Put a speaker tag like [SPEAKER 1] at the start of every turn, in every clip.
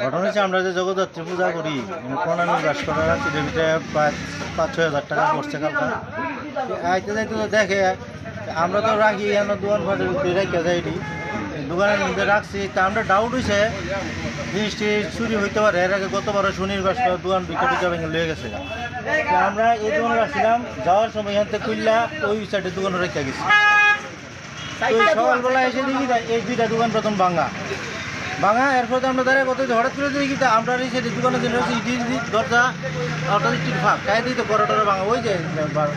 [SPEAKER 1] ঘটনা হচ্ছে আমরা যে জগদ্ধাত্রী পূজা করি প্রণামী বাস করা রাত্রির ভিতরে প্রায় 5-6 হাজার টাকা পড়ছে কালকা আইতে যাইতে তো দেখে আমরা তো রাখি এখানে দোকান ফাটে রেখে যাইনি দোকানের মধ্যে রাখছি তা আমরা ডাউট হয়েছে জিনিসটি চুরি হইতে পারে। এর আগে গতবার শনির বাস দোকান বিকা ভেঙে লেগে গেছে। আমরা এই দোকানে রাখছিলাম, যাওয়ার সময় এখান থেকে খুললা ওই সাইডে দোকানে রেখে গেছি। সকালবেলা এসে দেখি এই দুইটা দোকান প্রথম ভাঙা এরপর আমরা দাঁড়িয়ে কত হঠাৎ করে দেখি আমরা এই সাইডে দোকানের জন্য দরজা অটোমেটিক ফাঁক খাই দিই তো বড় ভাঙা ওই যে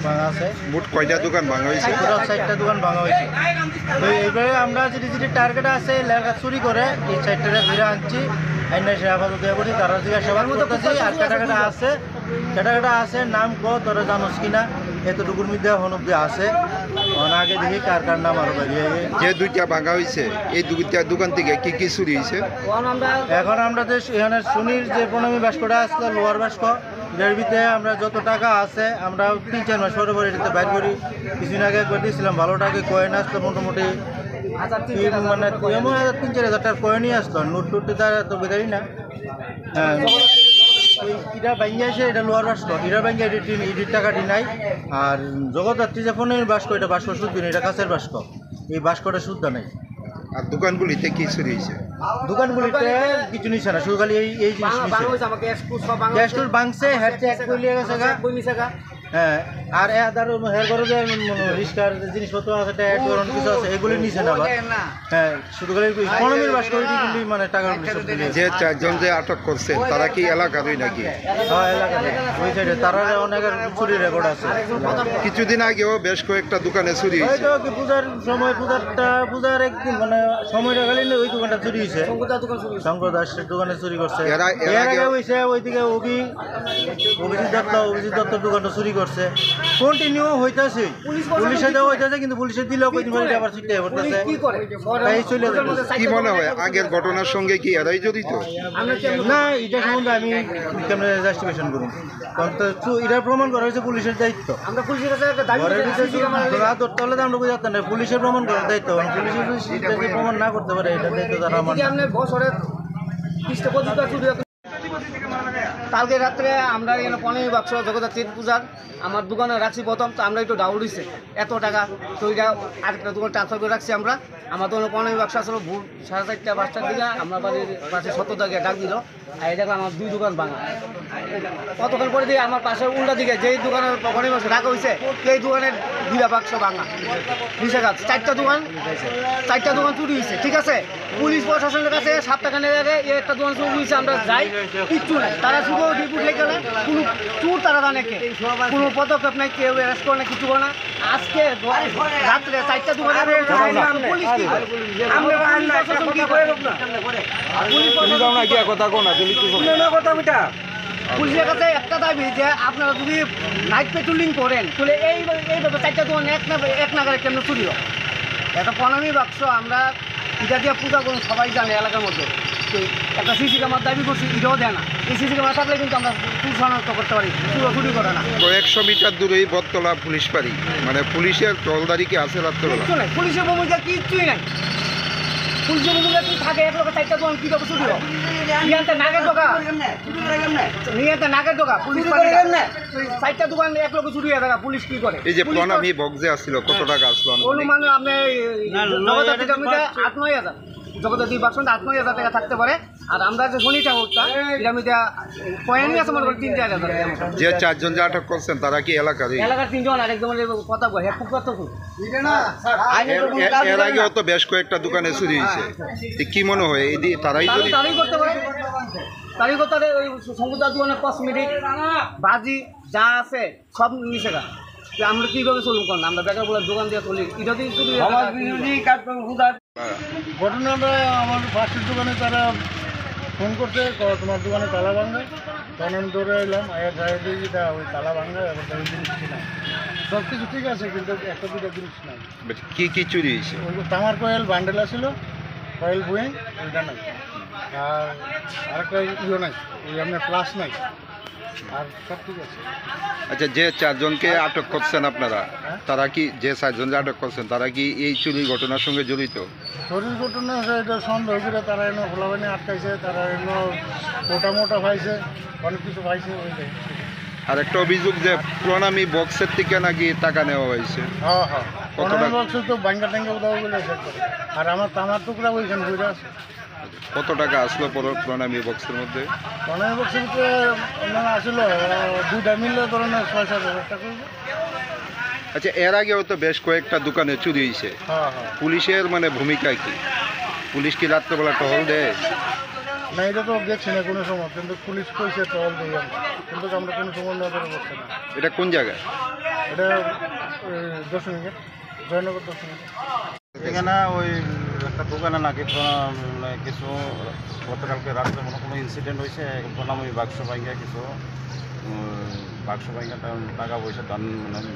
[SPEAKER 1] ভাঙা আছে।
[SPEAKER 2] মোট কয়টা দোকান ভাঙা হয়েছে?
[SPEAKER 1] 6টা দোকান ভাঙা হয়েছে। তো এইভাবে আমরা যেটি টার্গেট আছে লেখা চুরি করে এই সাইডটা ঘুরে আনছি আইনাসে আপাতত করছি। তারা জিজ্ঞাসাবাদ করতেছি আর কেটাকাটা আছে নাম তোরা জানোস কিনা এতটুকুর মধ্যে এখন অব্দি আছে। আগে দেখি কার নাম আরো বেরিয়ে
[SPEAKER 2] যে দুইটা ভাঙা হয়েছে এই দুইটা দোকান থেকে কি কি চুরি হয়েছে?
[SPEAKER 1] এখন আমরা যে এখানে শনির যে প্রণামী বাস্কটা আসলো লোয়ার বাস্ক এর ভিতরে আমরা যত টাকা আছে আমরা 3-4 মাস পরে এটাতে বাইর করি। কিছুদিন আগে একবার দিয়েছিলাম ভালো টাকা কয়েন আসতো মোটামুটি মানে 3-4 হাজার টাকার কয়েনই আসতো। নোট টুটে তারা তো বেদারি না। হ্যাঁ এটা ব্যাঙ্গে আসে এটা লোয়ার বাস্ক এটা ব্যাঙ্গে এডির টাকাটি নাই। আর জগদ্ধাত্রী যে প্রণামী বাস্ক এটা বাস্ক শুদ্ধ নেই, এটা কাছের বাস্ক, এই বাস্কটা শুদ্ধ নেই।
[SPEAKER 2] আর দোকানগুলিতে কি চুরি হয়েছে?
[SPEAKER 1] দোকানগুলিতে কিছু নিচ্ছে না, শুধু খালি এই জিনিস ভাঙছে হ্যাঁ। আর হের ঘরে যে রিস্কার জিনিসপত্র আছে কিছু আছে এগুলি নিচে না হ্যাঁ, শুধু খালি প্রণামীর বাস করে মানে টাকা।
[SPEAKER 2] যে 4 জন যে আটক করছে তারা কি এলাকারই নাকি?
[SPEAKER 1] হ্যাঁ এলাকার ওই সাইডে তারা অনেকের চুরির রেকর্ড আছে।
[SPEAKER 2] কিছুদিন আগেও বেশ কয়েকটা দোকানে চুরি হয়েছে।
[SPEAKER 1] পূজার সময় পূজার একদিন মানে সময়টা খালি ওই দোকানটা চুরি হয়েছে, শঙ্কর দাসের দোকানে চুরি করছে। এর আগে হয়েছে ওইদিকে অভিজিৎ দত্তর দোকানটা চুরি করছে। কন্টিনিউ হইতেছে পুলিশের দেওয়া হইতেছে কিন্তু পুলিশের দিলেও আবার ছুটে পড়তেছে।
[SPEAKER 2] কি মনে হয় আগের ঘটনার সঙ্গে কি এরাই জড়িত?
[SPEAKER 1] না এটা সম্বন্ধে আমি জাস্টিফিকেশন করুন, এটা প্রমাণ করা হয়েছে পুলিশের দায়িত্ব। আমরা পুলিশের কাছে ধরতে হলে আমরা বুঝতে না পুলিশের প্রমাণ করার দায়িত্ব। পুলিশের প্রমাণ না করতে পারে এটা দায়িত্ব তারা আমার।
[SPEAKER 3] কালকে রাত্রে আমরা এখানে 15 বাক্স জগদ্ধাত্রীর পূজার আমার দোকানে রাখছি প্রথম। তো আমরা একটু ডাউট হয়েছে এত টাকা, তো ওইটা আরেকটা দোকান ট্রান্সফার করে রাখছি আমরা। আমার দোকানে 15 বাক্স আসলে ভোর 4:30-5টার দিকে আমরা বাড়ির পাশে 70 ডাক দিল। আর এই দেখলাম আমার 2 দোকান ভাঙা। কতক্ষণ পরে দিয়ে আমার পাশের উল্টা দিকে যেই দোকানের 15 বাক্স রাখা হয়েছে এই দোকানের 2 বাক্স ভাঙা। 4টা দোকান চুরি হয়েছে। ঠিক আছে, পুলিশ প্রশাসনের কাছে 7 টাকা নিয়ে যাবে একটা দোকান চুরি হয়েছে আমরা যাই কিচ্ছু নাই। তারা শুধু রিপোর্ট লেখে না, কোনো চুর তারা জানে কে, কোনো পদক্ষেপ নাই, কেউ অ্যারেস্ট করে না, কিছু করে না। আজকে রাত্রে 4টা দোকানে পুলিশ কি পুলিশের কাছে একটা দাবি যে আপনারা যদি নাইট পেট্রোলিং করেন তাহলে এইভাবে 4টা দোকান এক নাগারে কেমন চুরি হয়। একটা প্রণামী বাক্স আমরা এটা দিয়ে পূজা করুন সবাই জানে এলাকার মধ্যে। একটা সিসি ক্যামেরার দাবি করছি, এটাও দেয় না। এই সিসি ক্যামেরা থাকলে কিন্তু আমরা চুর শনাক্ত করতে পারি, চুরি করে না।
[SPEAKER 2] 100 মিটার দূরেই বটতলা পুলিশ পারি, মানে পুলিশের টলদারি কি আছে?
[SPEAKER 3] কিচ্ছু নাই, পুলিশের ভূমিকা কিচ্ছুই নাই। পুলিশের ভূমিকা কি থাকে? 1 লোকের 4টা দোকান কী চুরি হয়? নাগের ডোকা পুলিশ 4টা দোকান 1 লোক চুরি হয়ে থাকা পুলিশ কি করে?
[SPEAKER 2] এই যে প্রণামী বক্সে আসছিল কত টাকা আসলো?
[SPEAKER 3] অনুমানে আপনি 8-9 হাজার জগদ্ধাত্রী বাক্স 8-9 হাজার টাকা থাকতে পারে। আর আমরা যে শনি ঠাকুরটা এটা কয়েনই আছে মনে করি 3-4 হাজার।
[SPEAKER 2] যে 4 জন যে আটক করছেন তারা কি এলাকার?
[SPEAKER 3] 3 জন আর একদম কথা বলে খুব কত
[SPEAKER 2] এর আগেও তো বেশ কয়েকটা দোকানে চুরি হয়েছে। কি মনে হয় এই তারাই
[SPEAKER 3] করতে পারে? তারই করতে পারে। ওই সংগীতার দোকানে কসমেটিক বাজি যা আছে সব নিচে গা। আমরা কীভাবে চলুন করেন? আমরা বেকার বলে দোকান দিয়ে চলি, এটা দিয়ে চুরি।
[SPEAKER 1] ঘটনাটা আমার পাশের দোকানে তারা ফোন করছে তোমার দোকানে তালা ভাঙে, তখন আমি দৌড়ে এলাম। ওই তালা ভাঙে এবং জিনিস কিনা সব কিছু ঠিক আছে কিন্তু 1-2টা জিনিস নাই।
[SPEAKER 2] কি চুরি হয়েছে?
[SPEAKER 1] ওই তামার কয়েল বান্ডেল আসছিল, কয়েল বুয়ে ওইটা নাই। আর আরেকটা নাই, ওই আপনার প্লাস নাই। আর সব ঠিক আছে।
[SPEAKER 2] আচ্ছা, যে চারজনকে আটক করছেন আপনারা, তারা কি, যে চারজনকে আটক করছেন তারা কি এই চুরির ঘটনার সঙ্গে জড়িত?
[SPEAKER 1] শরীর ঘটনা এটা সন্দেহ করে তারা এনে খোলাবানি আটকাইছে, তারা এনে মোটা মোটা পাইছে, অনেক কিছু পাইছে ওইটাই।
[SPEAKER 2] আর একটা অভিযোগ যে প্রণামী বক্সের থেকে নাকি টাকা নেওয়া হয়েছে।
[SPEAKER 1] হ্যাঁ হ্যাঁ,
[SPEAKER 2] কত
[SPEAKER 1] পনেরো
[SPEAKER 2] টাকা?
[SPEAKER 1] বছর তো বাঙ্গা টাঙ্গা উদাও বলে চেক করে। আর আমার তামার টুকরা ওইখানে ঘুরে আছে।
[SPEAKER 2] কত টাকা আসলো প্রণামী বক্সের মধ্যে?
[SPEAKER 1] পনেরো বছর ভিতরে অন্যান্য আসলো দুইটা মিললে ধরেন 6-7 হাজার টাকা।
[SPEAKER 2] আচ্ছা, এর আগেও তো বেশ কয়েকটা দোকানে চুরি হয়েছে।
[SPEAKER 1] হ্যাঁ হ্যাঁ,
[SPEAKER 2] পুলিশের মানে ভূমিকা কি? পুলিশ কি রাত্রেবেলা টহল দেয়?
[SPEAKER 1] না এটা তো দেখছি না কোনো সময়, কিন্তু পুলিশ কইছে টহল দিই আমরা, কিন্তু আমরা কোনো সময় নজরে পড়ছে না।
[SPEAKER 2] এটা কোন জায়গায়?
[SPEAKER 1] এটা দশমীকে জয়নগর দশমীকে।
[SPEAKER 4] এখানে ওই একটা দোকানে নাকি মানে কিছু গতকালকে রাত্রে মনে কোনো ইনসিডেন্ট হয়েছে, বললাম ওই বাক্স ভাঙ্গা কিছু বাক্স ভাঙ্গা টাকা পয়সা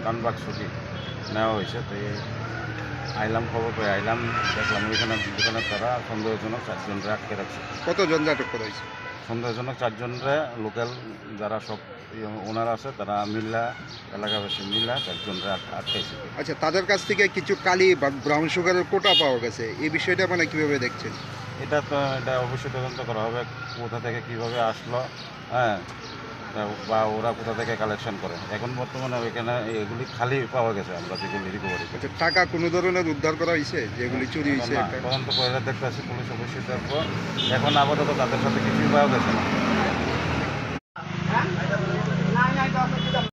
[SPEAKER 4] দান বাক্স কি নেওয়া হয়েছে। তো আইলাম, খবর পেয়ে আইলাম, দেখলাম ওইখানে দোকানের তারা সন্দেহজনক 4 জনরে আটকে রাখছে।
[SPEAKER 2] কতজন আটক করা হয়েছে?
[SPEAKER 4] সন্দেহজনক 4 জনরে লোকাল যারা সব ওনার আছে তারা মিল্লা, এলাকাবাসী মিল্লা 4 জনরে আটকাইছে।
[SPEAKER 2] আচ্ছা, তাদের কাছ থেকে কিছু কালি বা ব্রাউন সুগারের কোটা পাওয়া গেছে, এই বিষয়টা মানে কিভাবে দেখছেন?
[SPEAKER 4] এটা অবশ্যই তদন্ত করা হবে, কোথা থেকে কিভাবে আসলো, হ্যাঁ, বা ওরা কোথা থেকে কালেকশন করে। এখন বর্তমানে ওইখানে এগুলি খালি পাওয়া গেছে, আমরা যেগুলি রিকভারি করি।
[SPEAKER 2] আচ্ছা, টাকা কোনো ধরনের উদ্ধার করা হয়েছে যেগুলি চুরি হয়েছে?
[SPEAKER 4] তদন্ত করে দেখতে আসি, পুলিশ অবশ্যই দেখবো। এখন আপাতত তাদের সাথে কিছুই পাওয়া গেছে না।